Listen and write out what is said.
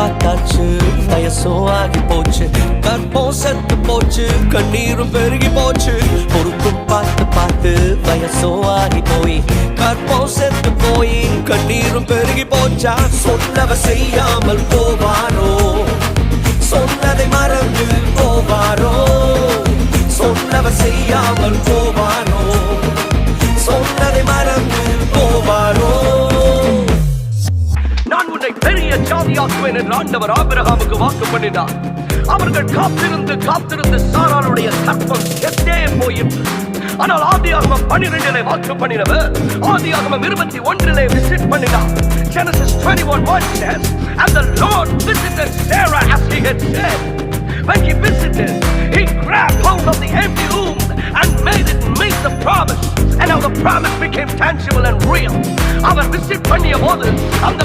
பார்த்தாச்சு, வயசோ ஆகி போச்சு, கற்பம் செத்து போச்சு, கண்ணீரும் பெருகி போச்சு. பொறுப்பும் பார்த்து பார்த்து வயசோ ஆகி போய் கற்பம் செத்து போய் கண்ணீரும் பெருகி போச்சா. சொன்னவ செய்யாமல் போவாரோ, சொன்னதை மறந்து போவாரோ, சொன்னவ செய்யாமல் போவாரோ, சொன்னதை மறந்து போவாரோ. நான் உன்னை பெரிய ஜாதியாக்குவேன் என்று ஆண்டவர் ஆபிரகாமுக்கு வாக்கு பண்ணினார். அவர்கள் காத்திருந்து காத்திருந்து சாராளுடைய கற்பம் செத்தே போயிற்று. ஆனால் ஆதியாகமம் 12 வாக்கு பண்ணினவர் ஆதியாகமம் 21 விசிட் பண்ணினார். Genesis 21:1 says, and the Lord visited Sarah as he had said. When he visited, he grabbed hold of the empty womb and made it meet the promise. And now the promise became tangible and real. அவர் visit பண்ணிய போது அந்த